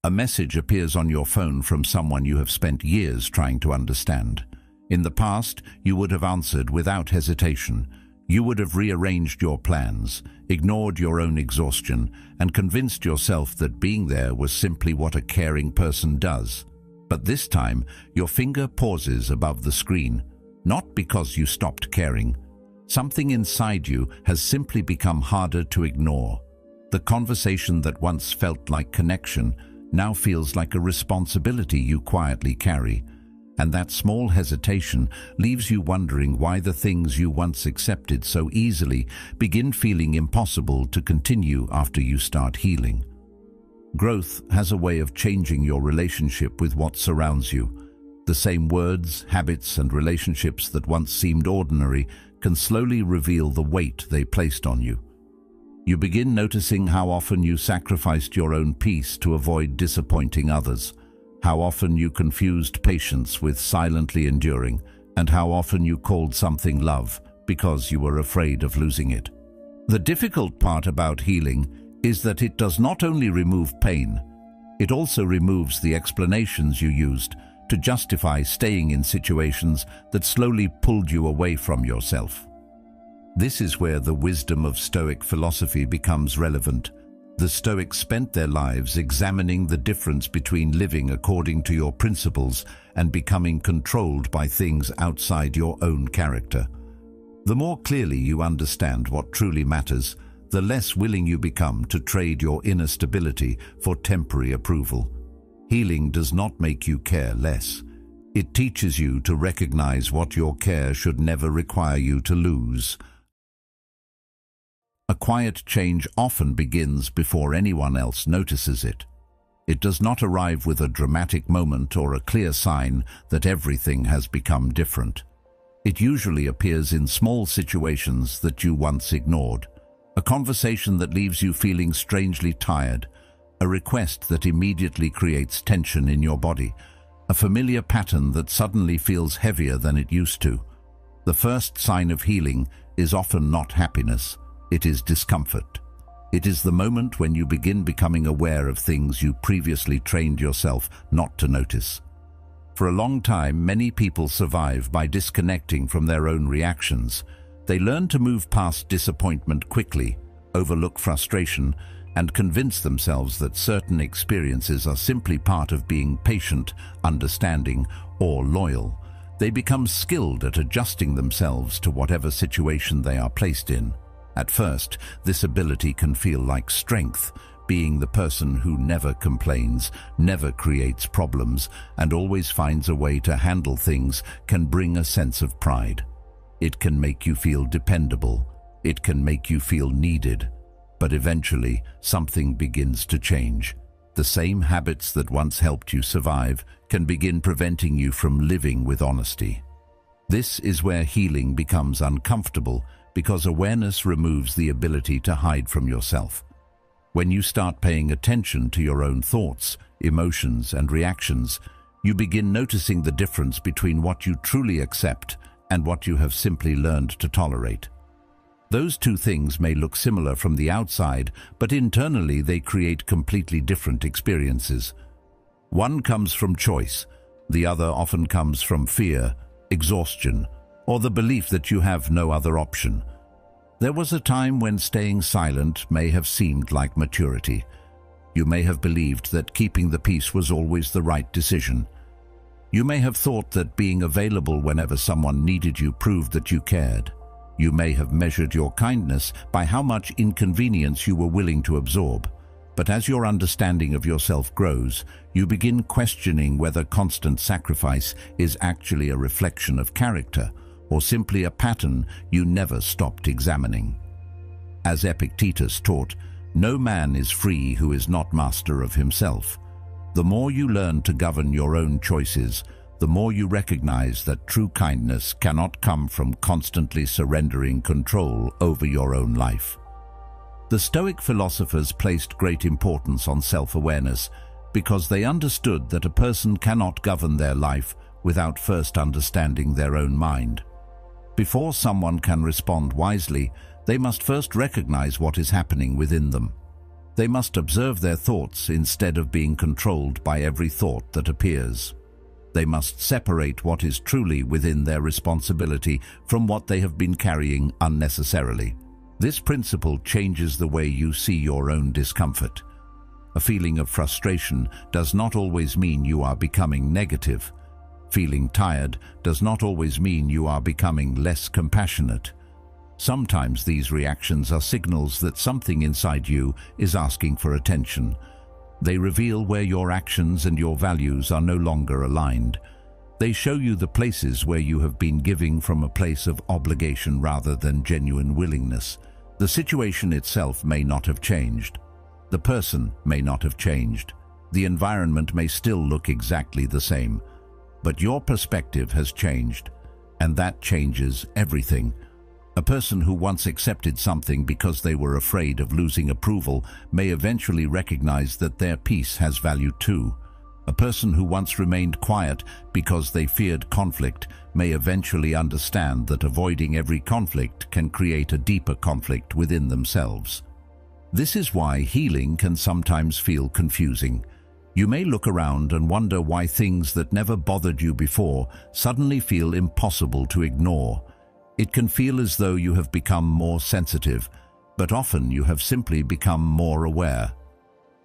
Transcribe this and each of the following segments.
A message appears on your phone from someone you have spent years trying to understand. In the past, you would have answered without hesitation. You would have rearranged your plans, ignored your own exhaustion, and convinced yourself that being there was simply what a caring person does. But this time, your finger pauses above the screen, not because you stopped caring. Something inside you has simply become harder to ignore. The conversation that once felt like connection now feels like a responsibility you quietly carry. And that small hesitation leaves you wondering why the things you once accepted so easily begin feeling impossible to continue after you start healing. Growth has a way of changing your relationship with what surrounds you. The same words, habits, and relationships that once seemed ordinary can slowly reveal the weight they placed on you. You begin noticing how often you sacrificed your own peace to avoid disappointing others, how often you confused patience with silently enduring, and how often you called something love because you were afraid of losing it. The difficult part about healing is that it does not only remove pain, it also removes the explanations you used to justify staying in situations that slowly pulled you away from yourself. This is where the wisdom of Stoic philosophy becomes relevant. The Stoics spent their lives examining the difference between living according to your principles and becoming controlled by things outside your own character. The more clearly you understand what truly matters, the less willing you become to trade your inner stability for temporary approval. Healing does not make you care less. It teaches you to recognize what your care should never require you to lose. A quiet change often begins before anyone else notices it. It does not arrive with a dramatic moment or a clear sign that everything has become different. It usually appears in small situations that you once ignored. A conversation that leaves you feeling strangely tired, a request that immediately creates tension in your body, a familiar pattern that suddenly feels heavier than it used to. The first sign of healing is often not happiness. It is discomfort. It is the moment when you begin becoming aware of things you previously trained yourself not to notice. For a long time, many people survive by disconnecting from their own reactions. They learn to move past disappointment quickly, overlook frustration, and convince themselves that certain experiences are simply part of being patient, understanding, or loyal. They become skilled at adjusting themselves to whatever situation they are placed in. At first, this ability can feel like strength, being the person who never complains, never creates problems, and always finds a way to handle things can bring a sense of pride. It can make you feel dependable. It can make you feel needed. But eventually, something begins to change. The same habits that once helped you survive can begin preventing you from living with honesty. This is where healing becomes uncomfortable, because awareness removes the ability to hide from yourself. When you start paying attention to your own thoughts, emotions, and reactions, you begin noticing the difference between what you truly accept and what you have simply learned to tolerate. Those two things may look similar from the outside, but internally they create completely different experiences. One comes from choice, the other often comes from fear, exhaustion, or the belief that you have no other option. There was a time when staying silent may have seemed like maturity. You may have believed that keeping the peace was always the right decision. You may have thought that being available whenever someone needed you proved that you cared. You may have measured your kindness by how much inconvenience you were willing to absorb. But as your understanding of yourself grows, you begin questioning whether constant sacrifice is actually a reflection of character, or simply a pattern you never stopped examining. As Epictetus taught, no man is free who is not master of himself. The more you learn to govern your own choices, the more you recognize that true kindness cannot come from constantly surrendering control over your own life. The Stoic philosophers placed great importance on self-awareness because they understood that a person cannot govern their life without first understanding their own mind. Before someone can respond wisely, they must first recognize what is happening within them. They must observe their thoughts instead of being controlled by every thought that appears. They must separate what is truly within their responsibility from what they have been carrying unnecessarily. This principle changes the way you see your own discomfort. A feeling of frustration does not always mean you are becoming negative. Feeling tired does not always mean you are becoming less compassionate. Sometimes these reactions are signals that something inside you is asking for attention. They reveal where your actions and your values are no longer aligned. They show you the places where you have been giving from a place of obligation rather than genuine willingness. The situation itself may not have changed. The person may not have changed. The environment may still look exactly the same. But your perspective has changed, and that changes everything. A person who once accepted something because they were afraid of losing approval may eventually recognize that their peace has value too. A person who once remained quiet because they feared conflict may eventually understand that avoiding every conflict can create a deeper conflict within themselves. This is why healing can sometimes feel confusing. You may look around and wonder why things that never bothered you before suddenly feel impossible to ignore. It can feel as though you have become more sensitive, but often you have simply become more aware.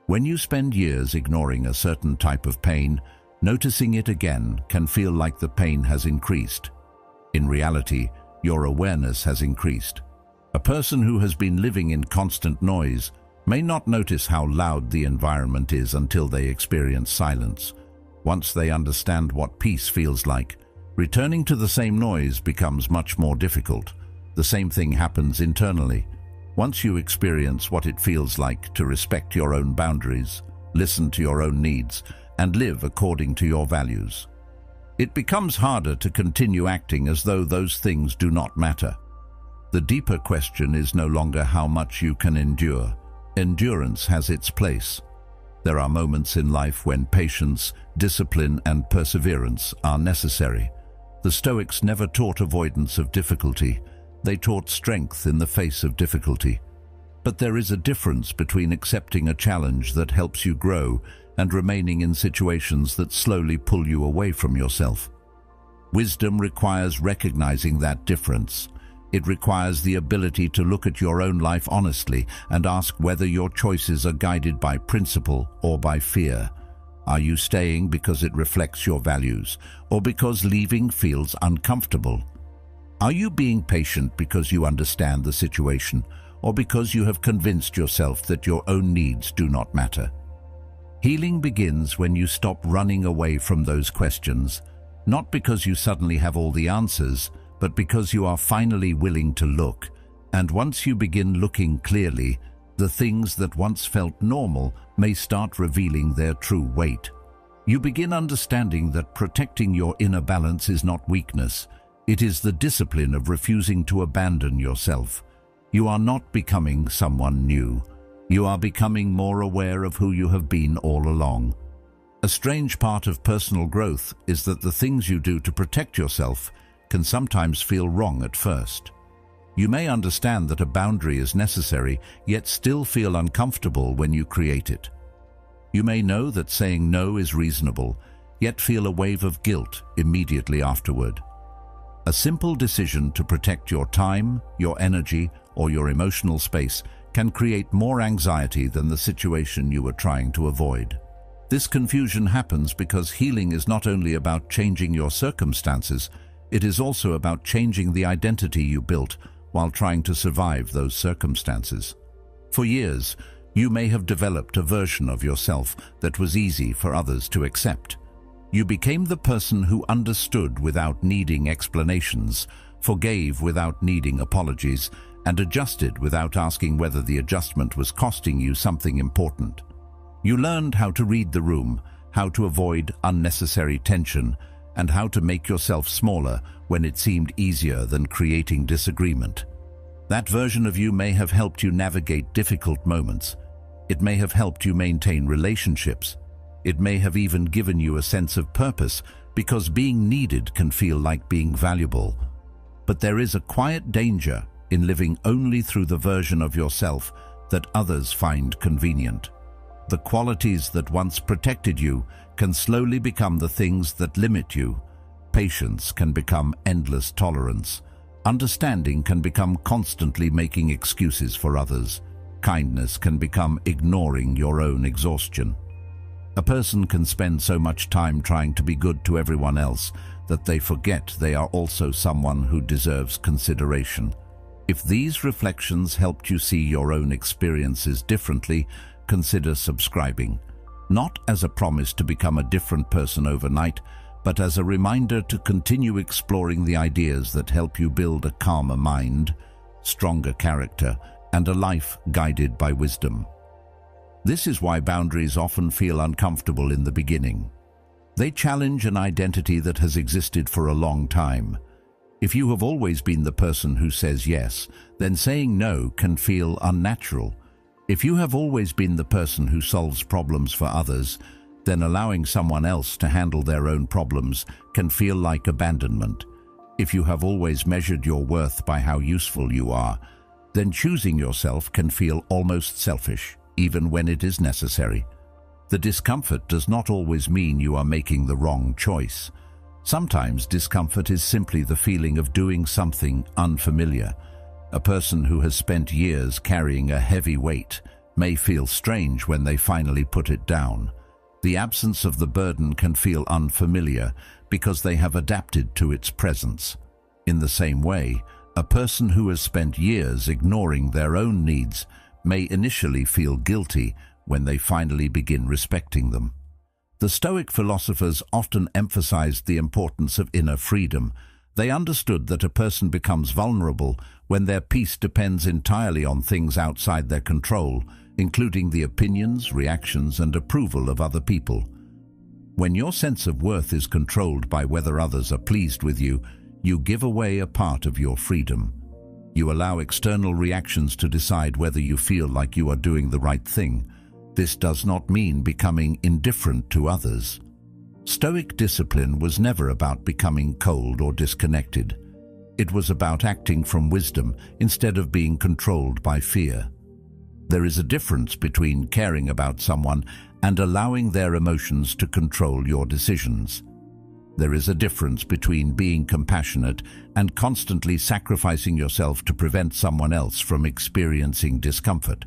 When you spend years ignoring a certain type of pain, noticing it again can feel like the pain has increased. In reality, your awareness has increased. A person who has been living in constant noise may not notice how loud the environment is until they experience silence. Once they understand what peace feels like, returning to the same noise becomes much more difficult. The same thing happens internally. Once you experience what it feels like to respect your own boundaries, listen to your own needs, and live according to your values, it becomes harder to continue acting as though those things do not matter. The deeper question is no longer how much you can endure. Endurance has its place. There are moments in life when patience, discipline, and perseverance are necessary. The Stoics never taught avoidance of difficulty. They taught strength in the face of difficulty. But there is a difference between accepting a challenge that helps you grow and remaining in situations that slowly pull you away from yourself. Wisdom requires recognizing that difference. It requires the ability to look at your own life honestly and ask whether your choices are guided by principle or by fear. Are you staying because it reflects your values, or because leaving feels uncomfortable? Are you being patient because you understand the situation, or because you have convinced yourself that your own needs do not matter? Healing begins when you stop running away from those questions, not because you suddenly have all the answers, but because you are finally willing to look. And once you begin looking clearly, the things that once felt normal may start revealing their true weight. You begin understanding that protecting your inner balance is not weakness. It is the discipline of refusing to abandon yourself. You are not becoming someone new. You are becoming more aware of who you have been all along. A strange part of personal growth is that the things you do to protect yourself can sometimes feel wrong at first. You may understand that a boundary is necessary, yet still feel uncomfortable when you create it. You may know that saying no is reasonable, yet feel a wave of guilt immediately afterward. A simple decision to protect your time, your energy, or your emotional space can create more anxiety than the situation you were trying to avoid. This confusion happens because healing is not only about changing your circumstances, it is also about changing the identity you built while trying to survive those circumstances. For years, you may have developed a version of yourself that was easy for others to accept. You became the person who understood without needing explanations, forgave without needing apologies, and adjusted without asking whether the adjustment was costing you something important. You learned how to read the room, how to avoid unnecessary tension, and how to make yourself smaller when it seemed easier than creating disagreement. That version of you may have helped you navigate difficult moments. It may have helped you maintain relationships. It may have even given you a sense of purpose, because being needed can feel like being valuable. But there is a quiet danger in living only through the version of yourself that others find convenient. The qualities that once protected you can slowly become the things that limit you. Patience can become endless tolerance. Understanding can become constantly making excuses for others. Kindness can become ignoring your own exhaustion. A person can spend so much time trying to be good to everyone else that they forget they are also someone who deserves consideration. If these reflections helped you see your own experiences differently, consider subscribing, not as a promise to become a different person overnight, but as a reminder to continue exploring the ideas that help you build a calmer mind, stronger character, and a life guided by wisdom. This is why boundaries often feel uncomfortable in the beginning. They challenge an identity that has existed for a long time. If you have always been the person who says yes, then saying no can feel unnatural. If you have always been the person who solves problems for others, then allowing someone else to handle their own problems can feel like abandonment. If you have always measured your worth by how useful you are, then choosing yourself can feel almost selfish, even when it is necessary. The discomfort does not always mean you are making the wrong choice. Sometimes discomfort is simply the feeling of doing something unfamiliar. A person who has spent years carrying a heavy weight may feel strange when they finally put it down. The absence of the burden can feel unfamiliar because they have adapted to its presence. In the same way, a person who has spent years ignoring their own needs may initially feel guilty when they finally begin respecting them. The Stoic philosophers often emphasized the importance of inner freedom. They understood that a person becomes vulnerable when their peace depends entirely on things outside their control, including the opinions, reactions, and approval of other people. When your sense of worth is controlled by whether others are pleased with you, you give away a part of your freedom. You allow external reactions to decide whether you feel like you are doing the right thing. This does not mean becoming indifferent to others. Stoic discipline was never about becoming cold or disconnected. It was about acting from wisdom instead of being controlled by fear. There is a difference between caring about someone and allowing their emotions to control your decisions. There is a difference between being compassionate and constantly sacrificing yourself to prevent someone else from experiencing discomfort.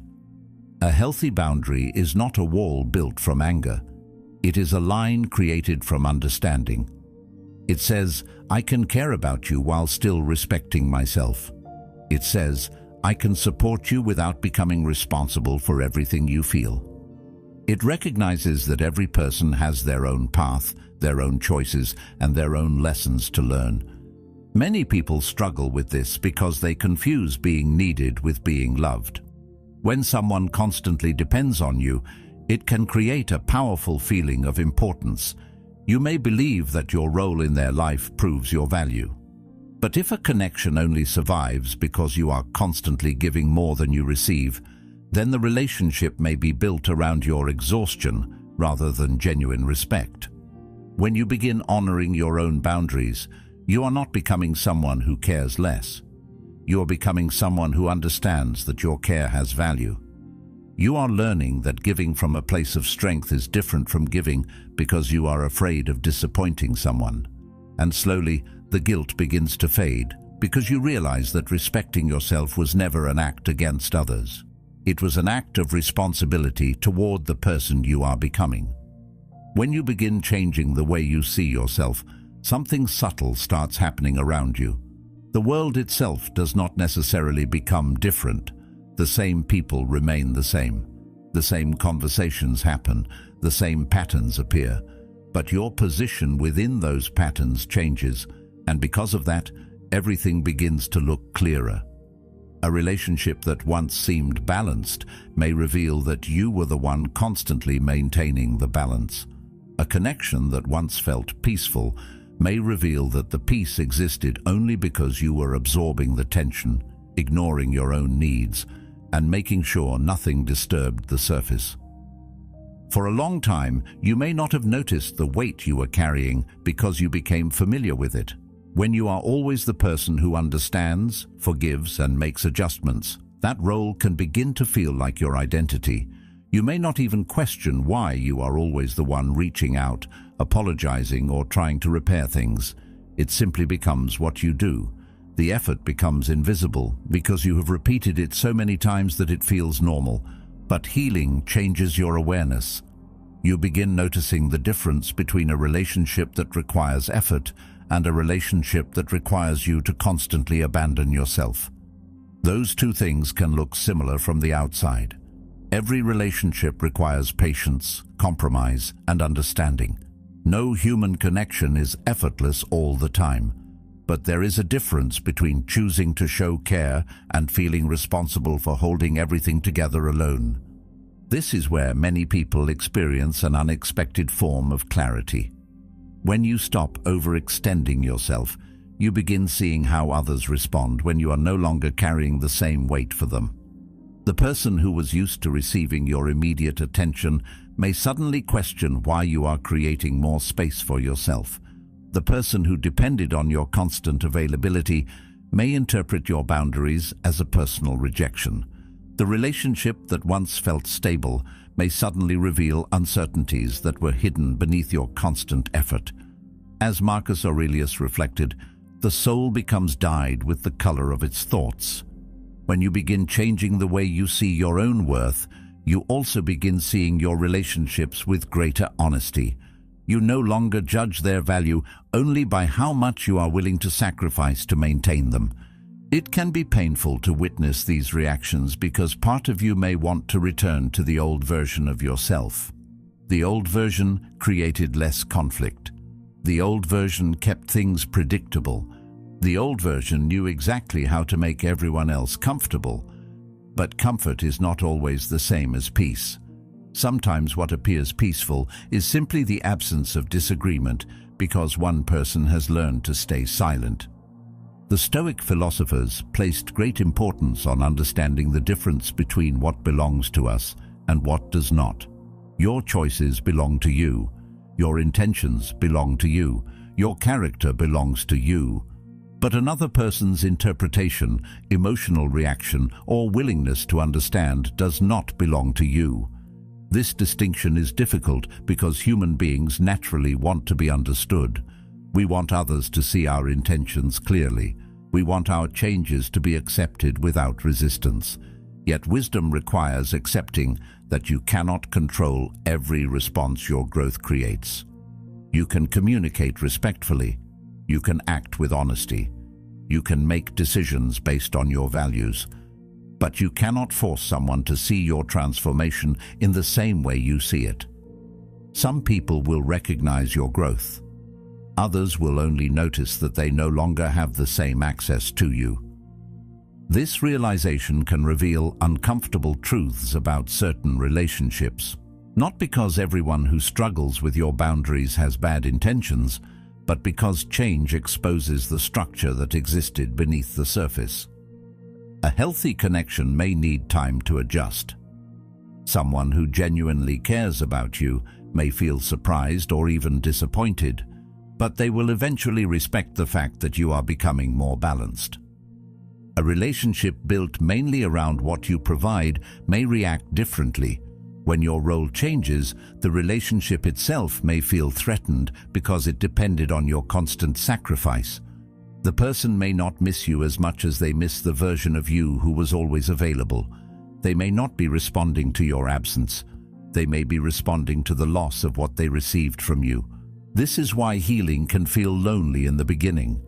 A healthy boundary is not a wall built from anger. It is a line created from understanding. It says, I can care about you while still respecting myself. It says, I can support you without becoming responsible for everything you feel. It recognizes that every person has their own path, their own choices, and their own lessons to learn. Many people struggle with this because they confuse being needed with being loved. When someone constantly depends on you, it can create a powerful feeling of importance. You may believe that your role in their life proves your value. But if a connection only survives because you are constantly giving more than you receive, then the relationship may be built around your exhaustion rather than genuine respect. When you begin honoring your own boundaries, you are not becoming someone who cares less. You are becoming someone who understands that your care has value. You are learning that giving from a place of strength is different from giving because you are afraid of disappointing someone. And slowly, the guilt begins to fade because you realize that respecting yourself was never an act against others. It was an act of responsibility toward the person you are becoming. When you begin changing the way you see yourself, something subtle starts happening around you. The world itself does not necessarily become different. The same people remain the same. The same conversations happen. The same patterns appear. But your position within those patterns changes, and because of that, everything begins to look clearer. A relationship that once seemed balanced may reveal that you were the one constantly maintaining the balance. A connection that once felt peaceful may reveal that the peace existed only because you were absorbing the tension, ignoring your own needs, and making sure nothing disturbed the surface. For a long time, you may not have noticed the weight you were carrying because you became familiar with it. When you are always the person who understands, forgives, and makes adjustments, That role can begin to feel like your identity. You may not even question why you are always the one reaching out, apologizing, or trying to repair things. It simply becomes what you do. The effort becomes invisible because you have repeated it so many times that it feels normal. But healing changes your awareness. You begin noticing the difference between a relationship that requires effort and a relationship that requires you to constantly abandon yourself. Those two things can look similar from the outside. Every relationship requires patience, compromise, and understanding. No human connection is effortless all the time, but there is a difference between choosing to show care and feeling responsible for holding everything together alone. This is where many people experience an unexpected form of clarity. When you stop overextending yourself, you begin seeing how others respond when you are no longer carrying the same weight for them. The person who was used to receiving your immediate attention may suddenly question why you are creating more space for yourself. The person who depended on your constant availability may interpret your boundaries as a personal rejection. The relationship that once felt stable may suddenly reveal uncertainties that were hidden beneath your constant effort. As Marcus Aurelius reflected, the soul becomes dyed with the color of its thoughts. When you begin changing the way you see your own worth, you also begin seeing your relationships with greater honesty. You no longer judge their value only by how much you are willing to sacrifice to maintain them. It can be painful to witness these reactions because part of you may want to return to the old version of yourself. The old version created less conflict. The old version kept things predictable. The old version knew exactly how to make everyone else comfortable. But comfort is not always the same as peace. Sometimes what appears peaceful is simply the absence of disagreement because one person has learned to stay silent. The Stoic philosophers placed great importance on understanding the difference between what belongs to us and what does not. Your choices belong to you. Your intentions belong to you. Your character belongs to you. But another person's interpretation, emotional reaction, or willingness to understand does not belong to you. This distinction is difficult because human beings naturally want to be understood. We want others to see our intentions clearly. We want our changes to be accepted without resistance. Yet wisdom requires accepting that you cannot control every response your growth creates. You can communicate respectfully. You can act with honesty. You can make decisions based on your values. But you cannot force someone to see your transformation in the same way you see it. Some people will recognize your growth. Others will only notice that they no longer have the same access to you. This realization can reveal uncomfortable truths about certain relationships, not because everyone who struggles with your boundaries has bad intentions, but because change exposes the structure that existed beneath the surface. A healthy connection may need time to adjust. Someone who genuinely cares about you may feel surprised or even disappointed, but they will eventually respect the fact that you are becoming more balanced. A relationship built mainly around what you provide may react differently. When your role changes, the relationship itself may feel threatened because it depended on your constant sacrifice. The person may not miss you as much as they miss the version of you who was always available. They may not be responding to your absence. They may be responding to the loss of what they received from you. This is why healing can feel lonely in the beginning.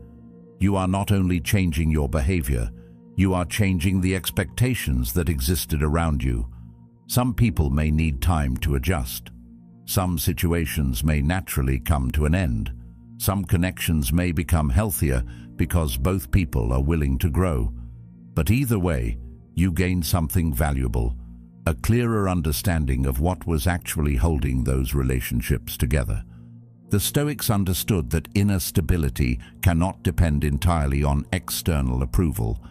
You are not only changing your behavior, you are changing the expectations that existed around you. Some people may need time to adjust. Some situations may naturally come to an end. Some connections may become healthier because both people are willing to grow. But either way, you gain something valuable, a clearer understanding of what was actually holding those relationships together. The Stoics understood that inner stability cannot depend entirely on external approval.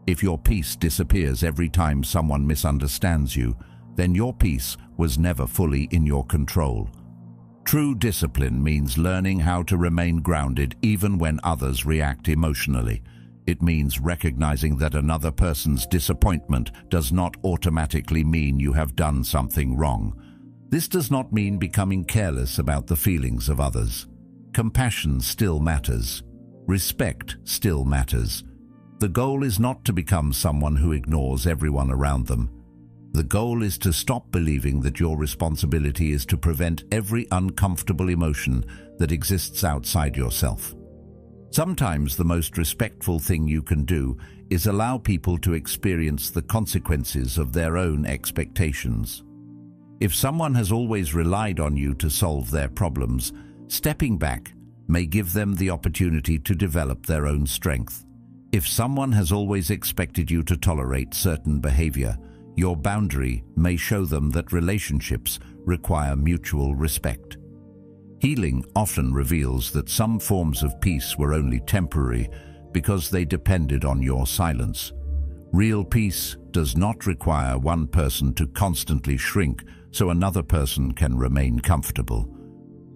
If your peace disappears every time someone misunderstands you, then your peace was never fully in your control. True discipline means learning how to remain grounded even when others react emotionally. It means recognizing that another person's disappointment does not automatically mean you have done something wrong. This does not mean becoming careless about the feelings of others. Compassion still matters. Respect still matters. The goal is not to become someone who ignores everyone around them. The goal is to stop believing that your responsibility is to prevent every uncomfortable emotion that exists outside yourself. Sometimes the most respectful thing you can do is allow people to experience the consequences of their own expectations. If someone has always relied on you to solve their problems, stepping back may give them the opportunity to develop their own strength. If someone has always expected you to tolerate certain behavior, your boundary may show them that relationships require mutual respect. Healing often reveals that some forms of peace were only temporary because they depended on your silence. Real peace does not require one person to constantly shrink so another person can remain comfortable.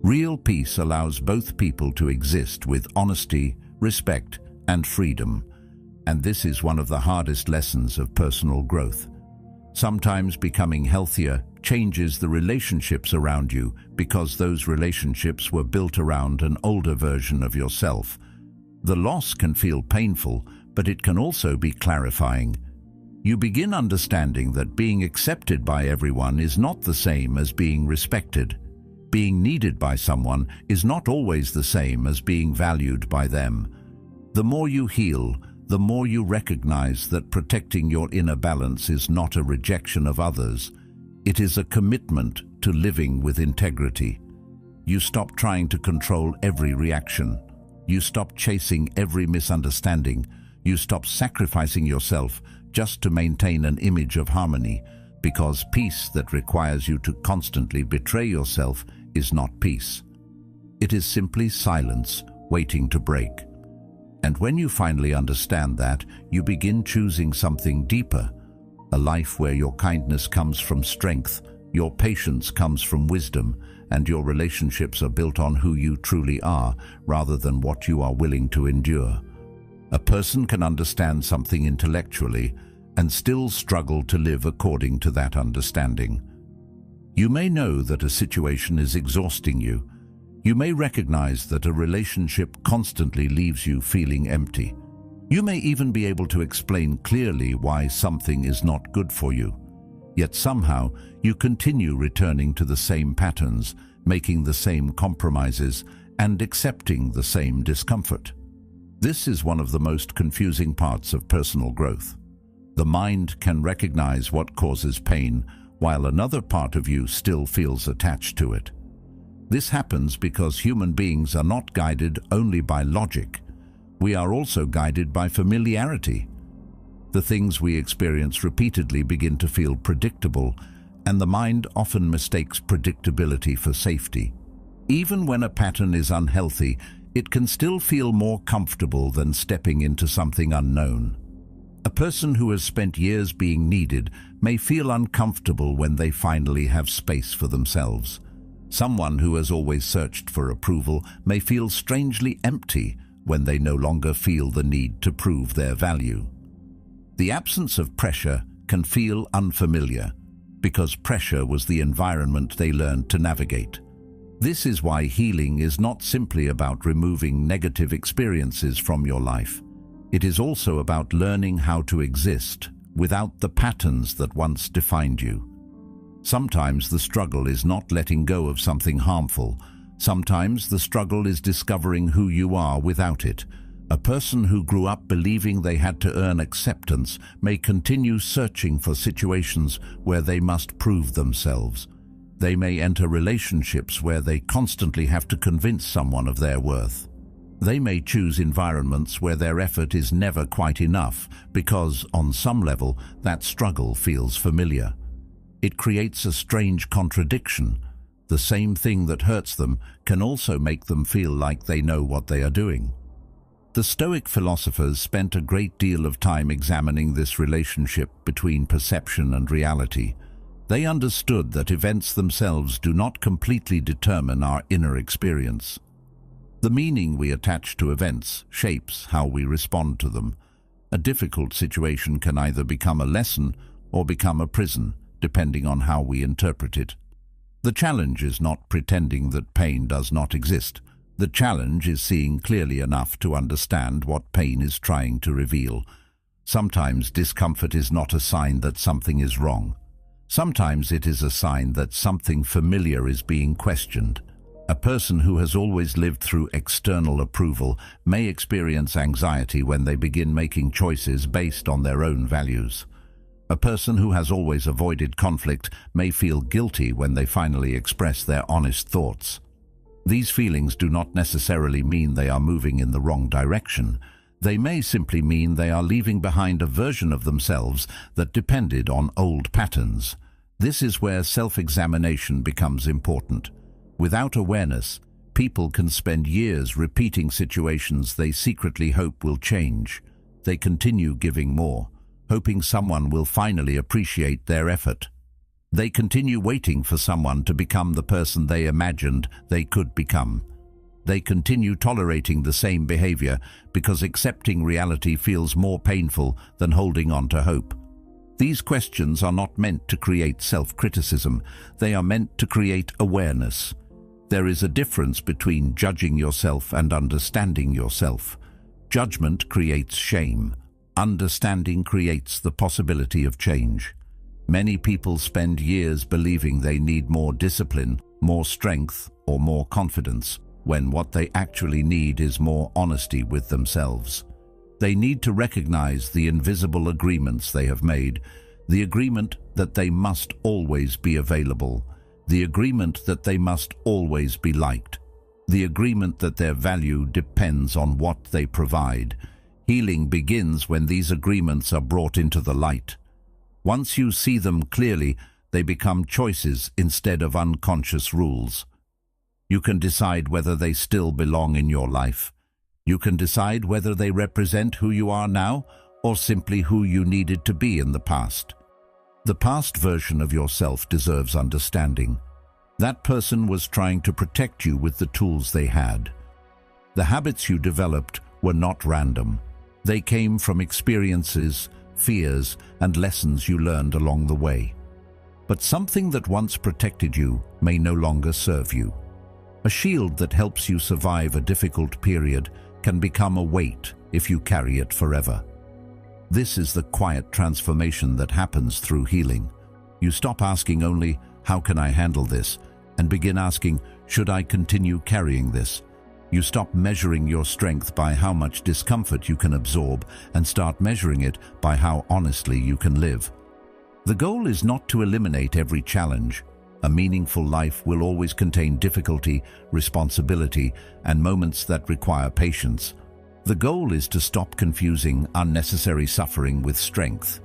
Real peace allows both people to exist with honesty, respect, and freedom. And this is one of the hardest lessons of personal growth. Sometimes becoming healthier changes the relationships around you because those relationships were built around an older version of yourself. The loss can feel painful, but it can also be clarifying. You begin understanding that being accepted by everyone is not the same as being respected. Being needed by someone is not always the same as being valued by them. The more you heal, the more you recognize that protecting your inner balance is not a rejection of others. It is a commitment to living with integrity. You stop trying to control every reaction. You stop chasing every misunderstanding. You stop sacrificing yourself just to maintain an image of harmony, because peace that requires you to constantly betray yourself is not peace. It is simply silence waiting to break. And when you finally understand that, you begin choosing something deeper, a life where your kindness comes from strength, your patience comes from wisdom, and your relationships are built on who you truly are rather than what you are willing to endure. A person can understand something intellectually and still struggle to live according to that understanding. You may know that a situation is exhausting you. You may recognize that a relationship constantly leaves you feeling empty. You may even be able to explain clearly why something is not good for you. Yet somehow you continue returning to the same patterns, making the same compromises, and accepting the same discomfort. This is one of the most confusing parts of personal growth. The mind can recognize what causes pain, while another part of you still feels attached to it. This happens because human beings are not guided only by logic. We are also guided by familiarity. The things we experience repeatedly begin to feel predictable, and the mind often mistakes predictability for safety. Even when a pattern is unhealthy, it can still feel more comfortable than stepping into something unknown. A person who has spent years being needed may feel uncomfortable when they finally have space for themselves. Someone who has always searched for approval may feel strangely empty when they no longer feel the need to prove their value. The absence of pressure can feel unfamiliar because pressure was the environment they learned to navigate. This is why healing is not simply about removing negative experiences from your life. It is also about learning how to exist without the patterns that once defined you. Sometimes the struggle is not letting go of something harmful. Sometimes the struggle is discovering who you are without it. A person who grew up believing they had to earn acceptance may continue searching for situations where they must prove themselves. They may enter relationships where they constantly have to convince someone of their worth. They may choose environments where their effort is never quite enough because, on some level, that struggle feels familiar. It creates a strange contradiction. The same thing that hurts them can also make them feel like they know what they are doing. The Stoic philosophers spent a great deal of time examining this relationship between perception and reality. They understood that events themselves do not completely determine our inner experience. The meaning we attach to events shapes how we respond to them. A difficult situation can either become a lesson or become a prison, depending on how we interpret it. The challenge is not pretending that pain does not exist. The challenge is seeing clearly enough to understand what pain is trying to reveal. Sometimes discomfort is not a sign that something is wrong. Sometimes it is a sign that something familiar is being questioned. A person who has always lived through external approval may experience anxiety when they begin making choices based on their own values. A person who has always avoided conflict may feel guilty when they finally express their honest thoughts. These feelings do not necessarily mean they are moving in the wrong direction. They may simply mean they are leaving behind a version of themselves that depended on old patterns. This is where self-examination becomes important. Without awareness, people can spend years repeating situations they secretly hope will change. They continue giving more, hoping someone will finally appreciate their effort. They continue waiting for someone to become the person they imagined they could become. They continue tolerating the same behavior because accepting reality feels more painful than holding on to hope. These questions are not meant to create self-criticism. They are meant to create awareness. There is a difference between judging yourself and understanding yourself. Judgment creates shame. Understanding creates the possibility of change. Many people spend years believing they need more discipline, more strength, or more confidence, when what they actually need is more honesty with themselves. They need to recognize the invisible agreements they have made, the agreement that they must always be available, the agreement that they must always be liked, the agreement that their value depends on what they provide. Healing begins when these agreements are brought into the light. Once you see them clearly, they become choices instead of unconscious rules. You can decide whether they still belong in your life. You can decide whether they represent who you are now or simply who you needed to be in the past. The past version of yourself deserves understanding. That person was trying to protect you with the tools they had. The habits you developed were not random. They came from experiences, fears, and lessons you learned along the way. But something that once protected you may no longer serve you. A shield that helps you survive a difficult period can become a weight if you carry it forever. This is the quiet transformation that happens through healing. You stop asking only, "How can I handle this?" and begin asking, "Should I continue carrying this?" You stop measuring your strength by how much discomfort you can absorb and start measuring it by how honestly you can live. The goal is not to eliminate every challenge. A meaningful life will always contain difficulty, responsibility, and moments that require patience. The goal is to stop confusing unnecessary suffering with strength.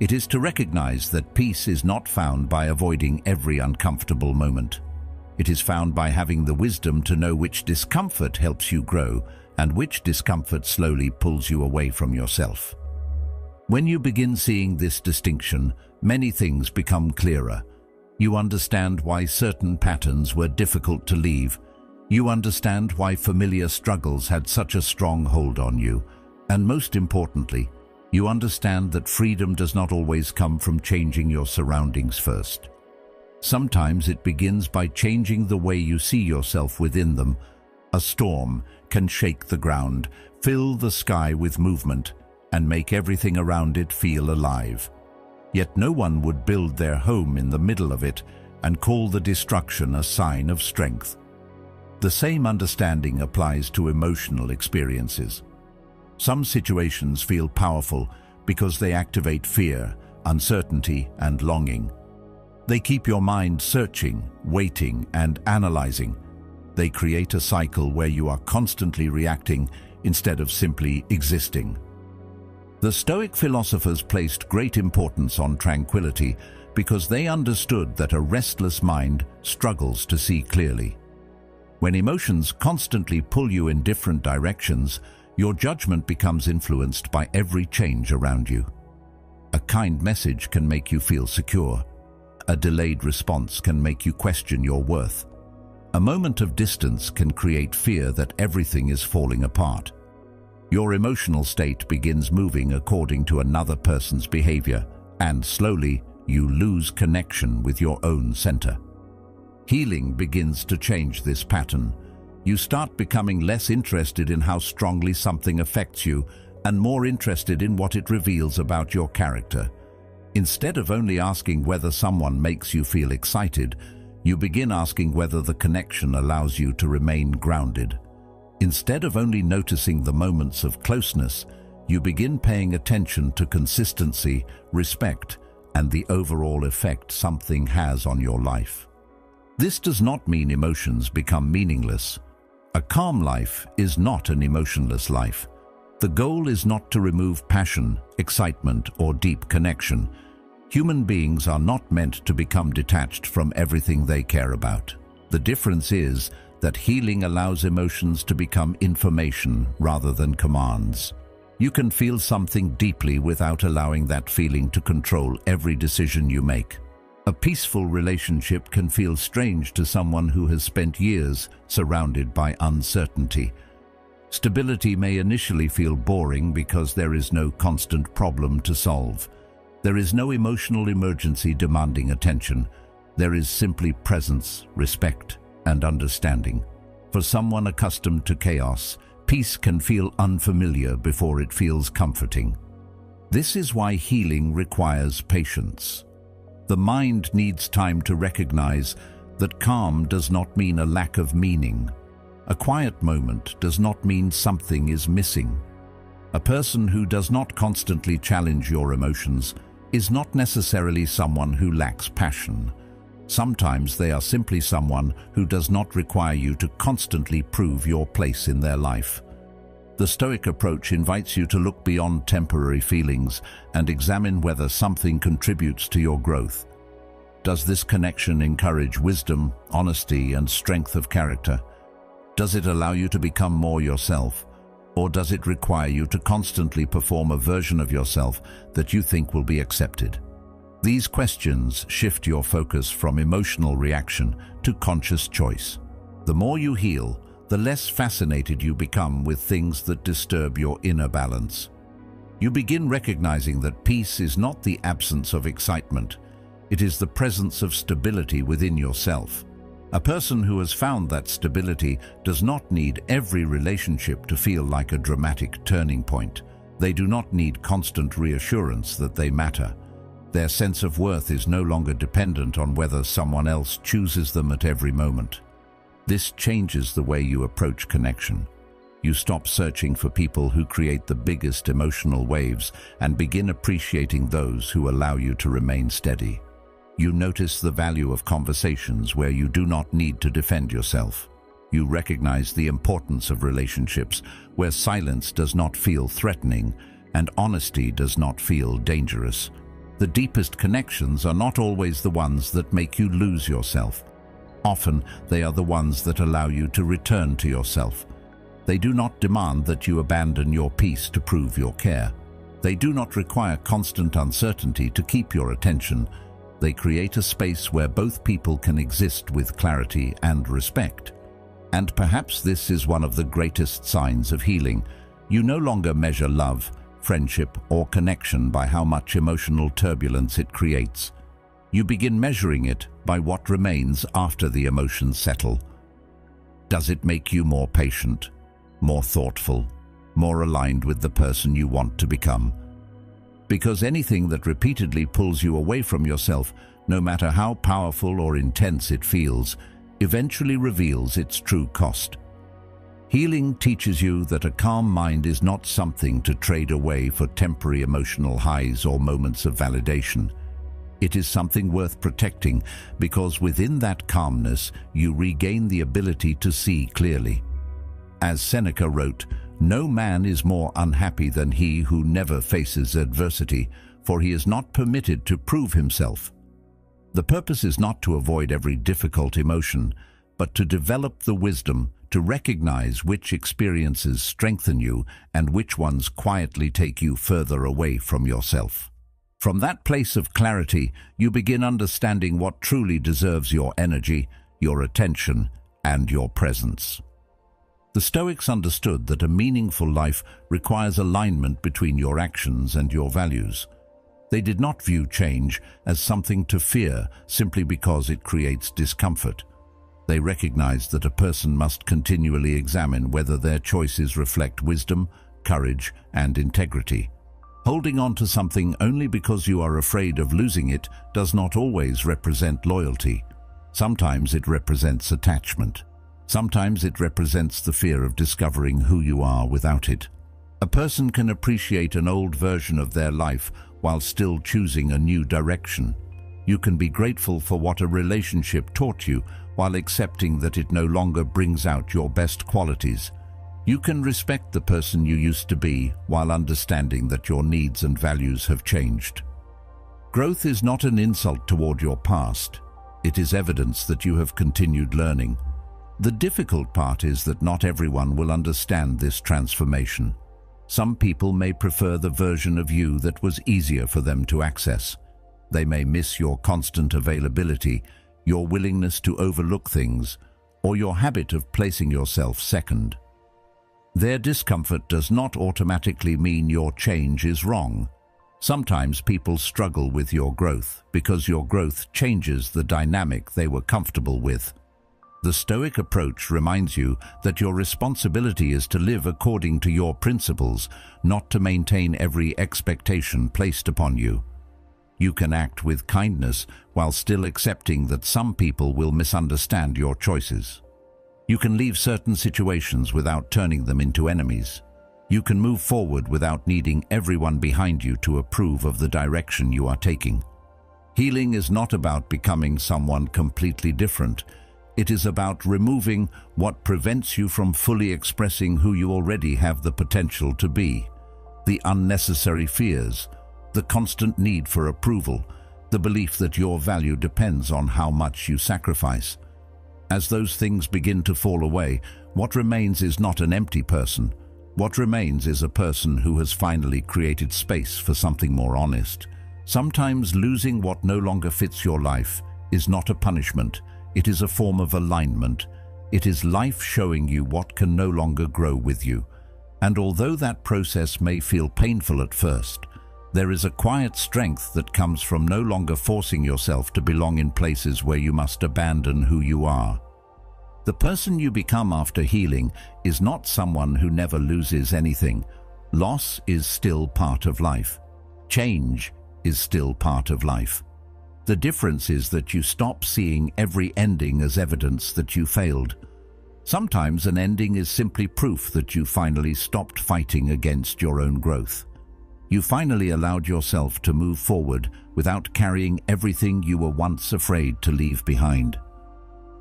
It is to recognize that peace is not found by avoiding every uncomfortable moment. It is found by having the wisdom to know which discomfort helps you grow and which discomfort slowly pulls you away from yourself. When you begin seeing this distinction, many things become clearer. You understand why certain patterns were difficult to leave. You understand why familiar struggles had such a strong hold on you. And most importantly, you understand that freedom does not always come from changing your surroundings first. Sometimes it begins by changing the way you see yourself within them. A storm can shake the ground, fill the sky with movement, and make everything around it feel alive. Yet no one would build their home in the middle of it and call the destruction a sign of strength. The same understanding applies to emotional experiences. Some situations feel powerful because they activate fear, uncertainty, and longing. They keep your mind searching, waiting, and analyzing. They create a cycle where you are constantly reacting instead of simply existing. The Stoic philosophers placed great importance on tranquility because they understood that a restless mind struggles to see clearly. When emotions constantly pull you in different directions, your judgment becomes influenced by every change around you. A kind message can make you feel secure. A delayed response can make you question your worth. A moment of distance can create fear that everything is falling apart. Your emotional state begins moving according to another person's behavior, and slowly you lose connection with your own center. Healing begins to change this pattern. You start becoming less interested in how strongly something affects you and more interested in what it reveals about your character. Instead of only asking whether someone makes you feel excited, you begin asking whether the connection allows you to remain grounded. Instead of only noticing the moments of closeness, you begin paying attention to consistency, respect, and the overall effect something has on your life. This does not mean emotions become meaningless. A calm life is not an emotionless life. The goal is not to remove passion, excitement, or deep connection. Human beings are not meant to become detached from everything they care about. The difference is that healing allows emotions to become information rather than commands. You can feel something deeply without allowing that feeling to control every decision you make. A peaceful relationship can feel strange to someone who has spent years surrounded by uncertainty. Stability may initially feel boring because there is no constant problem to solve. There is no emotional emergency demanding attention. There is simply presence, respect, and understanding. For someone accustomed to chaos, peace can feel unfamiliar before it feels comforting. This is why healing requires patience. The mind needs time to recognize that calm does not mean a lack of meaning. A quiet moment does not mean something is missing. A person who does not constantly challenge your emotions is not necessarily someone who lacks passion. Sometimes they are simply someone who does not require you to constantly prove your place in their life. The Stoic approach invites you to look beyond temporary feelings and examine whether something contributes to your growth. Does this connection encourage wisdom, honesty, and strength of character? Does it allow you to become more yourself? Or does it require you to constantly perform a version of yourself that you think will be accepted? These questions shift your focus from emotional reaction to conscious choice. The more you heal, the less fascinated you become with things that disturb your inner balance. You begin recognizing that peace is not the absence of excitement. It is the presence of stability within yourself. A person who has found that stability does not need every relationship to feel like a dramatic turning point. They do not need constant reassurance that they matter. Their sense of worth is no longer dependent on whether someone else chooses them at every moment. This changes the way you approach connection. You stop searching for people who create the biggest emotional waves and begin appreciating those who allow you to remain steady. You notice the value of conversations where you do not need to defend yourself. You recognize the importance of relationships where silence does not feel threatening and honesty does not feel dangerous. The deepest connections are not always the ones that make you lose yourself. Often, they are the ones that allow you to return to yourself. They do not demand that you abandon your peace to prove your care. They do not require constant uncertainty to keep your attention. They create a space where both people can exist with clarity and respect. And perhaps this is one of the greatest signs of healing. You no longer measure love, friendship, or connection by how much emotional turbulence it creates. You begin measuring it by what remains after the emotions settle. Does it make you more patient, more thoughtful, more aligned with the person you want to become? Because anything that repeatedly pulls you away from yourself, no matter how powerful or intense it feels, eventually reveals its true cost. Healing teaches you that a calm mind is not something to trade away for temporary emotional highs or moments of validation. It is something worth protecting because within that calmness you regain the ability to see clearly. As Seneca wrote, "No man is more unhappy than he who never faces adversity, for he is not permitted to prove himself." The purpose is not to avoid every difficult emotion, but to develop the wisdom to recognize which experiences strengthen you and which ones quietly take you further away from yourself. From that place of clarity, you begin understanding what truly deserves your energy, your attention, and your presence. The Stoics understood that a meaningful life requires alignment between your actions and your values. They did not view change as something to fear simply because it creates discomfort. They recognized that a person must continually examine whether their choices reflect wisdom, courage, and integrity. Holding on to something only because you are afraid of losing it does not always represent loyalty. Sometimes it represents attachment. Sometimes it represents the fear of discovering who you are without it. A person can appreciate an old version of their life while still choosing a new direction. You can be grateful for what a relationship taught you while accepting that it no longer brings out your best qualities. You can respect the person you used to be while understanding that your needs and values have changed. Growth is not an insult toward your past. It is evidence that you have continued learning. The difficult part is that not everyone will understand this transformation. Some people may prefer the version of you that was easier for them to access. They may miss your constant availability, your willingness to overlook things, or your habit of placing yourself second. Their discomfort does not automatically mean your change is wrong. Sometimes people struggle with your growth because your growth changes the dynamic they were comfortable with. The Stoic approach reminds you that your responsibility is to live according to your principles, not to maintain every expectation placed upon you. You can act with kindness while still accepting that some people will misunderstand your choices. You can leave certain situations without turning them into enemies. You can move forward without needing everyone behind you to approve of the direction you are taking. Healing is not about becoming someone completely different. It is about removing what prevents you from fully expressing who you already have the potential to be. The unnecessary fears, the constant need for approval, the belief that your value depends on how much you sacrifice. As those things begin to fall away, what remains is not an empty person. What remains is a person who has finally created space for something more honest. Sometimes losing what no longer fits your life is not a punishment. It is a form of alignment. It is life showing you what can no longer grow with you. And although that process may feel painful at first, there is a quiet strength that comes from no longer forcing yourself to belong in places where you must abandon who you are. The person you become after healing is not someone who never loses anything. Loss is still part of life. Change is still part of life. The difference is that you stop seeing every ending as evidence that you failed. Sometimes an ending is simply proof that you finally stopped fighting against your own growth. You finally allowed yourself to move forward without carrying everything you were once afraid to leave behind.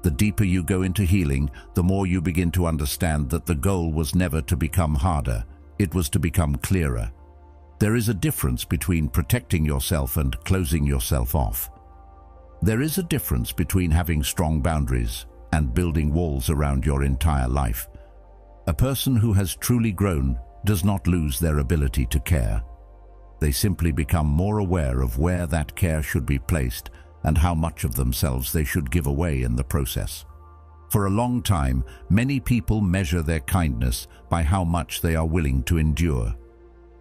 The deeper you go into healing, the more you begin to understand that the goal was never to become harder, it was to become clearer. There is a difference between protecting yourself and closing yourself off. There is a difference between having strong boundaries and building walls around your entire life. A person who has truly grown does not lose their ability to care. They simply become more aware of where that care should be placed and how much of themselves they should give away in the process. For a long time, many people measure their kindness by how much they are willing to endure.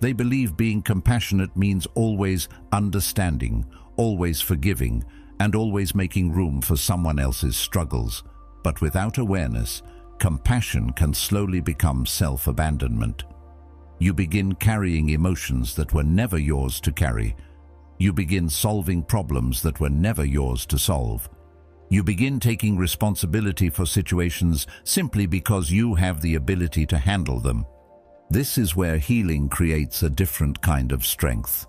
They believe being compassionate means always understanding, always forgiving, and always making room for someone else's struggles. But without awareness, compassion can slowly become self-abandonment. You begin carrying emotions that were never yours to carry. You begin solving problems that were never yours to solve. You begin taking responsibility for situations simply because you have the ability to handle them. This is where healing creates a different kind of strength.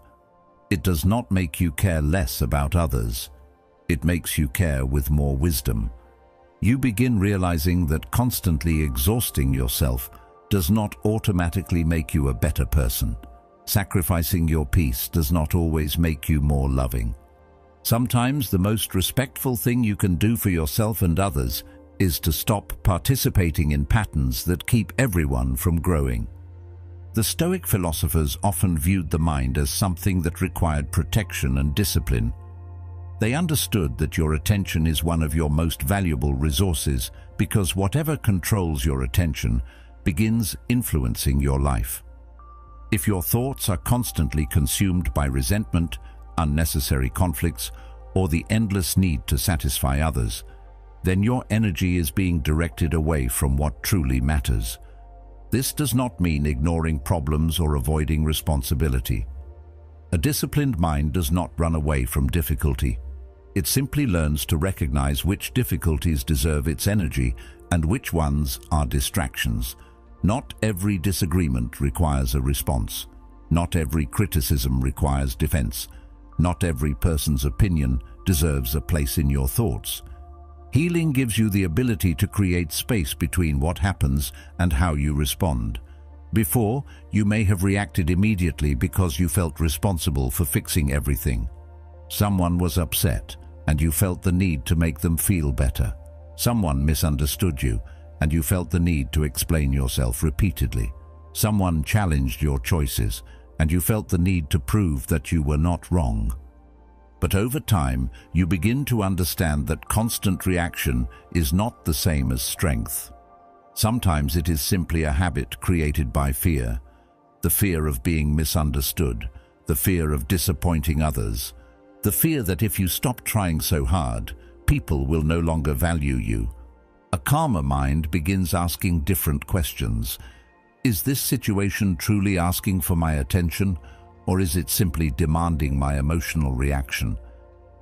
It does not make you care less about others. It makes you care with more wisdom. You begin realizing that constantly exhausting yourself does not automatically make you a better person. Sacrificing your peace does not always make you more loving. Sometimes the most respectful thing you can do for yourself and others is to stop participating in patterns that keep everyone from growing. The Stoic philosophers often viewed the mind as something that required protection and discipline. They understood that your attention is one of your most valuable resources because whatever controls your attention begins influencing your life. If your thoughts are constantly consumed by resentment, unnecessary conflicts, or the endless need to satisfy others, then your energy is being directed away from what truly matters. This does not mean ignoring problems or avoiding responsibility. A disciplined mind does not run away from difficulty. It simply learns to recognize which difficulties deserve its energy and which ones are distractions. Not every disagreement requires a response. Not every criticism requires defense. Not every person's opinion deserves a place in your thoughts. Healing gives you the ability to create space between what happens and how you respond. Before, you may have reacted immediately because you felt responsible for fixing everything. Someone was upset, and you felt the need to make them feel better. Someone misunderstood you, and you felt the need to explain yourself repeatedly. Someone challenged your choices, and you felt the need to prove that you were not wrong. But over time, you begin to understand that constant reaction is not the same as strength. Sometimes it is simply a habit created by fear. The fear of being misunderstood, the fear of disappointing others, the fear that if you stop trying so hard, people will no longer value you. A calmer mind begins asking different questions. Is this situation truly asking for my attention, or is it simply demanding my emotional reaction?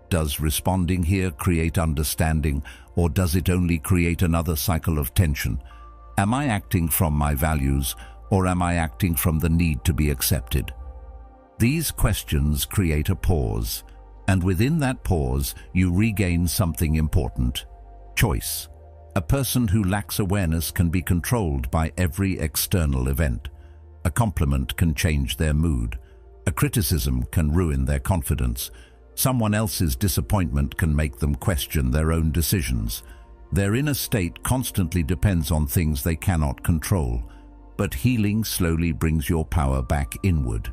Does responding here create understanding, or does it only create another cycle of tension? Am I acting from my values, or am I acting from the need to be accepted? These questions create a pause, and within that pause, you regain something important: choice. A person who lacks awareness can be controlled by every external event. A compliment can change their mood. A criticism can ruin their confidence. Someone else's disappointment can make them question their own decisions. Their inner state constantly depends on things they cannot control. But healing slowly brings your power back inward.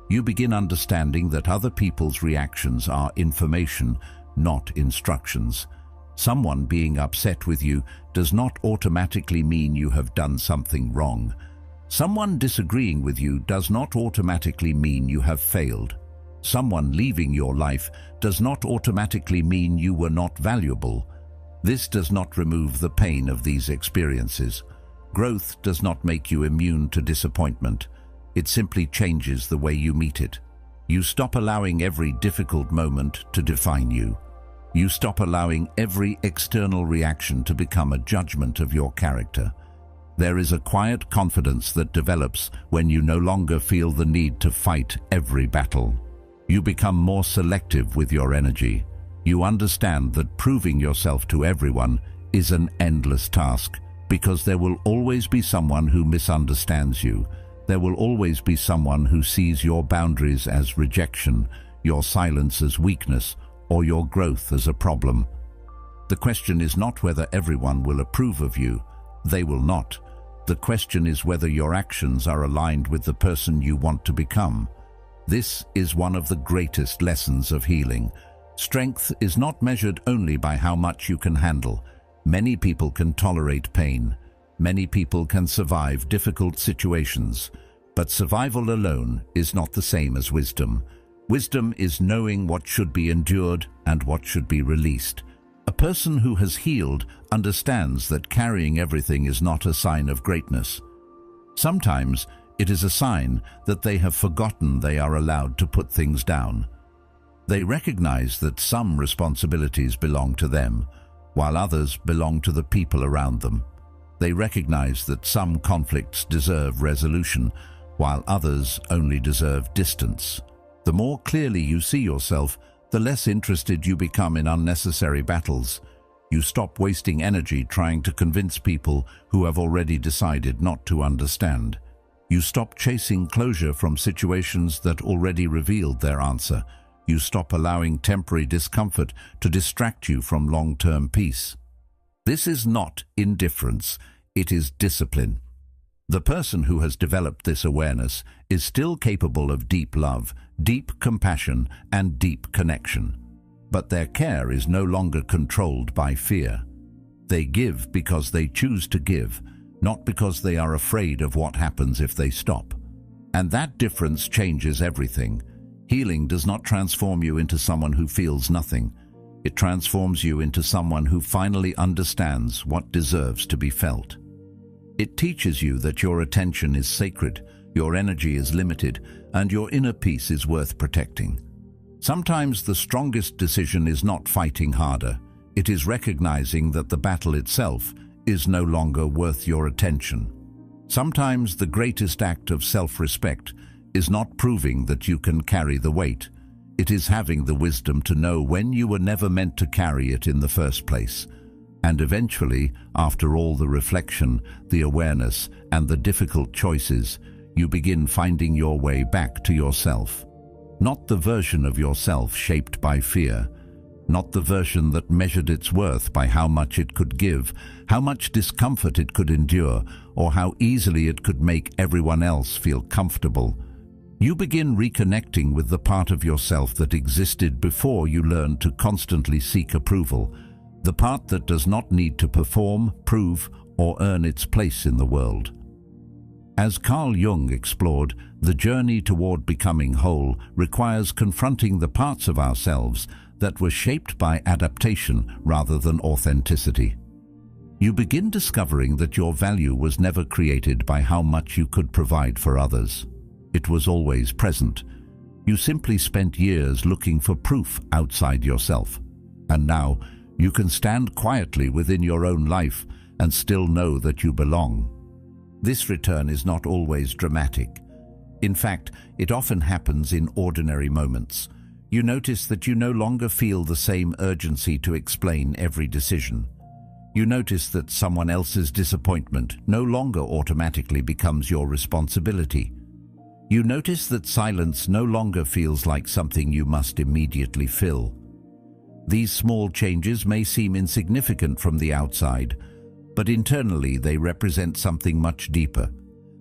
You begin understanding that other people's reactions are information, not instructions. Someone being upset with you does not automatically mean you have done something wrong. Someone disagreeing with you does not automatically mean you have failed. Someone leaving your life does not automatically mean you were not valuable. This does not remove the pain of these experiences. Growth does not make you immune to disappointment. It simply changes the way you meet it. You stop allowing every difficult moment to define you. You stop allowing every external reaction to become a judgment of your character. There is a quiet confidence that develops when you no longer feel the need to fight every battle. You become more selective with your energy. You understand that proving yourself to everyone is an endless task, because there will always be someone who misunderstands you. There will always be someone who sees your boundaries as rejection, your silence as weakness, or your growth as a problem. The question is not whether everyone will approve of you. They will not. The question is whether your actions are aligned with the person you want to become. This is one of the greatest lessons of healing. Strength is not measured only by how much you can handle. Many people can tolerate pain. Many people can survive difficult situations. But survival alone is not the same as wisdom. Wisdom is knowing what should be endured and what should be released. A person who has healed understands that carrying everything is not a sign of greatness. Sometimes it is a sign that they have forgotten they are allowed to put things down. They recognize that some responsibilities belong to them, while others belong to the people around them. They recognize that some conflicts deserve resolution, while others only deserve distance. The more clearly you see yourself, the less interested you become in unnecessary battles. You stop wasting energy trying to convince people who have already decided not to understand. You stop chasing closure from situations that already revealed their answer. You stop allowing temporary discomfort to distract you from long-term peace. This is not indifference, it is discipline. The person who has developed this awareness is still capable of deep love, deep compassion, and deep connection. but their care is no longer controlled by fear. They give because they choose to give, not because they are afraid of what happens if they stop. And that difference changes everything. Healing does not transform you into someone who feels nothing. It transforms you into someone who finally understands what deserves to be felt. It teaches you that your attention is sacred, your energy is limited, and your inner peace is worth protecting. Sometimes the strongest decision is not fighting harder. It is recognizing that the battle itself is no longer worth your attention. Sometimes the greatest act of self-respect is not proving that you can carry the weight. It is having the wisdom to know when you were never meant to carry it in the first place. And eventually, after all the reflection, the awareness, and the difficult choices, you begin finding your way back to yourself. Not the version of yourself shaped by fear, not the version that measured its worth by how much it could give, how much discomfort it could endure, or how easily it could make everyone else feel comfortable. You begin reconnecting with the part of yourself that existed before you learned to constantly seek approval, the part that does not need to perform, prove, or earn its place in the world. As Carl Jung explored, the journey toward becoming whole requires confronting the parts of ourselves that were shaped by adaptation rather than authenticity. You begin discovering that your value was never created by how much you could provide for others. It was always present. You simply spent years looking for proof outside yourself. And now, you can stand quietly within your own life and still know that you belong. This return is not always dramatic. In fact, it often happens in ordinary moments. You notice that you no longer feel the same urgency to explain every decision. You notice that someone else's disappointment no longer automatically becomes your responsibility. You notice that silence no longer feels like something you must immediately fill. These small changes may seem insignificant from the outside, but internally they represent something much deeper.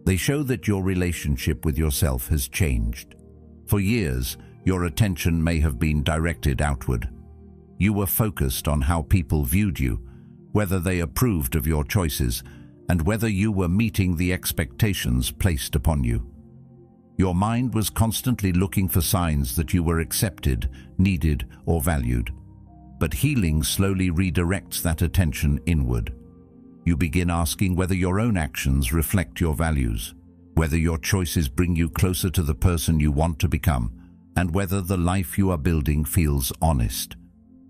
They show that your relationship with yourself has changed. For years, your attention may have been directed outward. You were focused on how people viewed you, whether they approved of your choices, and whether you were meeting the expectations placed upon you. Your mind was constantly looking for signs that you were accepted, needed, or valued. But healing slowly redirects that attention inward. You begin asking whether your own actions reflect your values, whether your choices bring you closer to the person you want to become, and whether the life you are building feels honest.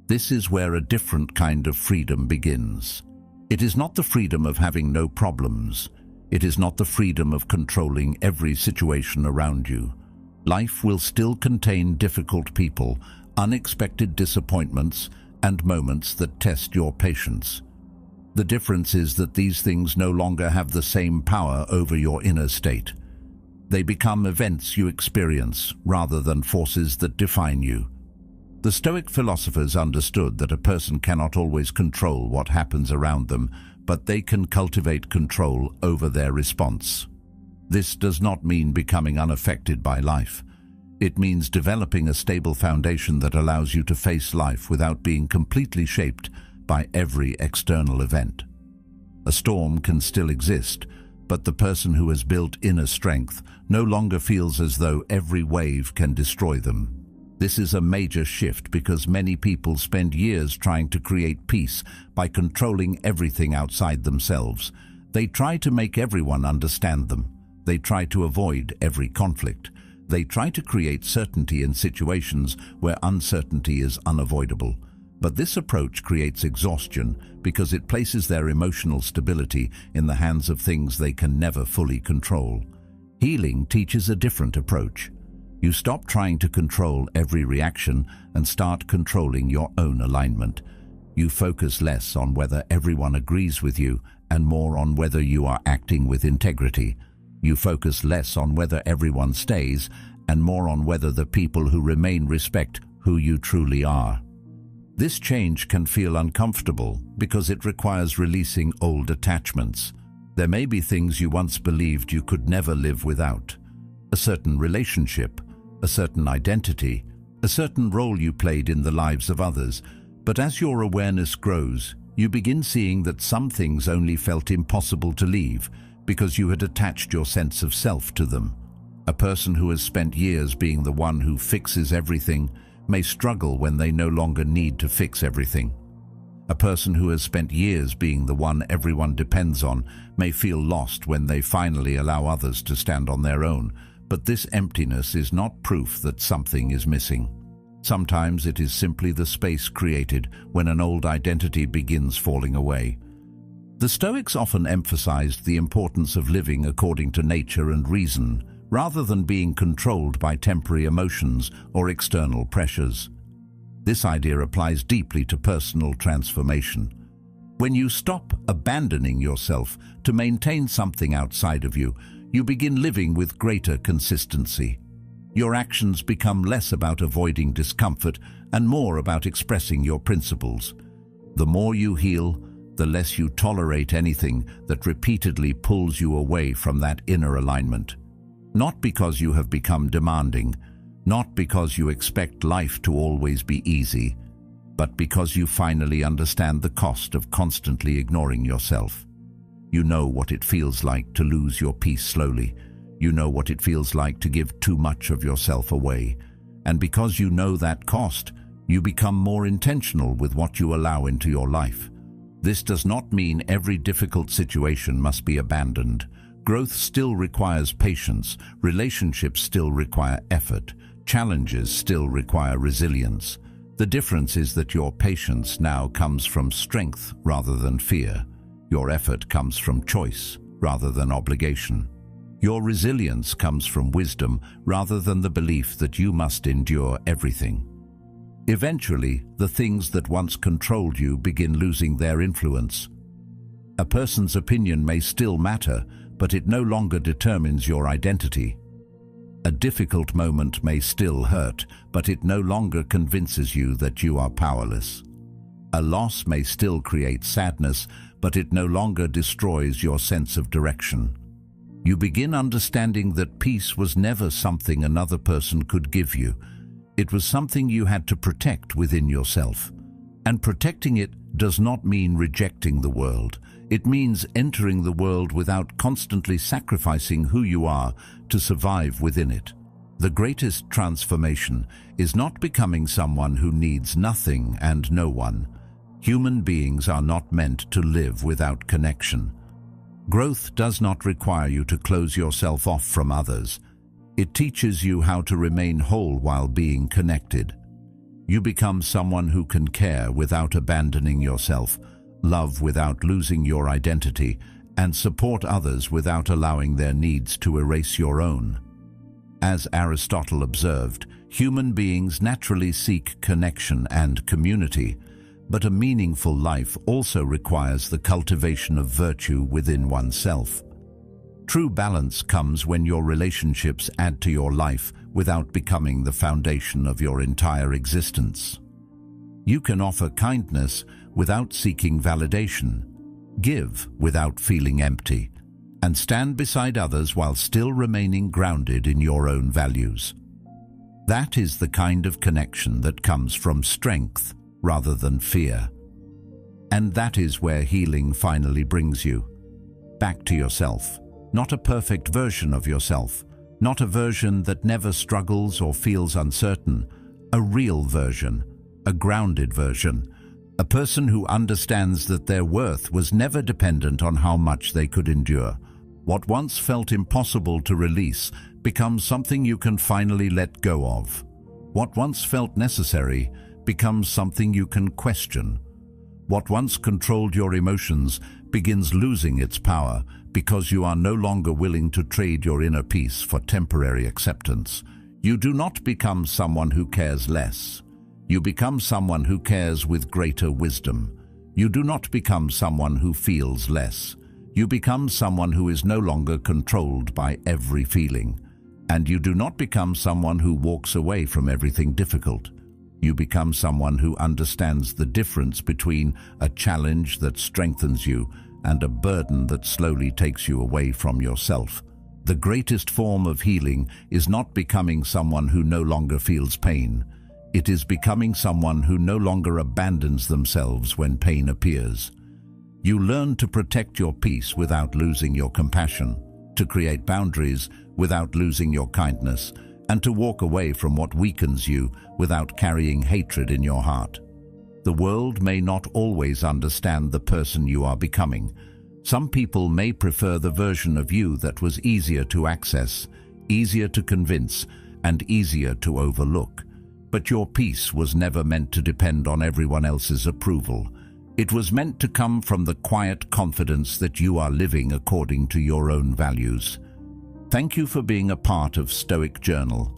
This is where a different kind of freedom begins. It is not the freedom of having no problems. It is not the freedom of controlling every situation around you. Life will still contain difficult people, unexpected disappointments, and moments that test your patience. The difference is that these things no longer have the same power over your inner state. They become events you experience rather than forces that define you. The Stoic philosophers understood that a person cannot always control what happens around them, but they can cultivate control over their response. This does not mean becoming unaffected by life. It means developing a stable foundation that allows you to face life without being completely shaped by every external event. A storm can still exist, but the person who has built inner strength no longer feels as though every wave can destroy them. This is a major shift because many people spend years trying to create peace by controlling everything outside themselves. They try to make everyone understand them. They try to avoid every conflict. They try to create certainty in situations where uncertainty is unavoidable. But this approach creates exhaustion because it places their emotional stability in the hands of things they can never fully control. Healing teaches a different approach. You stop trying to control every reaction and start controlling your own alignment. You focus less on whether everyone agrees with you and more on whether you are acting with integrity. You focus less on whether everyone stays and more on whether the people who remain respect who you truly are. This change can feel uncomfortable because it requires releasing old attachments. There may be things you once believed you could never live without. A certain relationship, a certain identity, a certain role you played in the lives of others, but as your awareness grows, you begin seeing that some things only felt impossible to leave because you had attached your sense of self to them. A person who has spent years being the one who fixes everything may struggle when they no longer need to fix everything. A person who has spent years being the one everyone depends on may feel lost when they finally allow others to stand on their own, but this emptiness is not proof that something is missing. Sometimes it is simply the space created when an old identity begins falling away. The Stoics often emphasized the importance of living according to nature and reason, rather than being controlled by temporary emotions or external pressures. This idea applies deeply to personal transformation. When you stop abandoning yourself to maintain something outside of you, you begin living with greater consistency. Your actions become less about avoiding discomfort and more about expressing your principles. The more you heal, the less you tolerate anything that repeatedly pulls you away from that inner alignment. Not because you have become demanding, not because you expect life to always be easy, but because you finally understand the cost of constantly ignoring yourself. You know what it feels like to lose your peace slowly. You know what it feels like to give too much of yourself away. And because you know that cost, you become more intentional with what you allow into your life. This does not mean every difficult situation must be abandoned. Growth still requires patience, relationships still require effort, challenges still require resilience. The difference is that your patience now comes from strength rather than fear. Your effort comes from choice rather than obligation. Your resilience comes from wisdom rather than the belief that you must endure everything. Eventually, the things that once controlled you begin losing their influence. A person's opinion may still matter, but it no longer determines your identity. A difficult moment may still hurt, but it no longer convinces you that you are powerless. A loss may still create sadness, but it no longer destroys your sense of direction. You begin understanding that peace was never something another person could give you. It was something you had to protect within yourself. And protecting it does not mean rejecting the world. It means entering the world without constantly sacrificing who you are to survive within it. The greatest transformation is not becoming someone who needs nothing and no one. Human beings are not meant to live without connection. Growth does not require you to close yourself off from others. It teaches you how to remain whole while being connected. You become someone who can care without abandoning yourself, love without losing your identity, and support others without allowing their needs to erase your own. As Aristotle observed, human beings naturally seek connection and community, but a meaningful life also requires the cultivation of virtue within oneself. True balance comes when your relationships add to your life without becoming the foundation of your entire existence. You can offer kindness without seeking validation, give without feeling empty, and stand beside others while still remaining grounded in your own values. That is the kind of connection that comes from strength rather than fear. And that is where healing finally brings you. Back to yourself. Not a perfect version of yourself, not a version that never struggles or feels uncertain, a real version, a grounded version, a person who understands that their worth was never dependent on how much they could endure. What once felt impossible to release becomes something you can finally let go of. What once felt necessary becomes something you can question. What once controlled your emotions begins losing its power because you are no longer willing to trade your inner peace for temporary acceptance. You do not become someone who cares less. You become someone who cares with greater wisdom. You do not become someone who feels less. You become someone who is no longer controlled by every feeling. And you do not become someone who walks away from everything difficult. You become someone who understands the difference between a challenge that strengthens you and a burden that slowly takes you away from yourself. The greatest form of healing is not becoming someone who no longer feels pain. It is becoming someone who no longer abandons themselves when pain appears. You learn to protect your peace without losing your compassion, to create boundaries without losing your kindness, and to walk away from what weakens you without carrying hatred in your heart. The world may not always understand the person you are becoming. Some people may prefer the version of you that was easier to access, easier to convince, and easier to overlook. But your peace was never meant to depend on everyone else's approval. It was meant to come from the quiet confidence that you are living according to your own values. Thank you for being a part of Stoic Journal.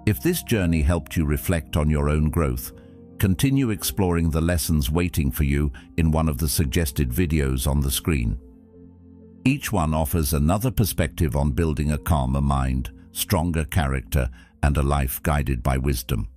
If this journey helped you reflect on your own growth, continue exploring the lessons waiting for you in one of the suggested videos on the screen. Each one offers another perspective on building a calmer mind, stronger character, and a life guided by wisdom.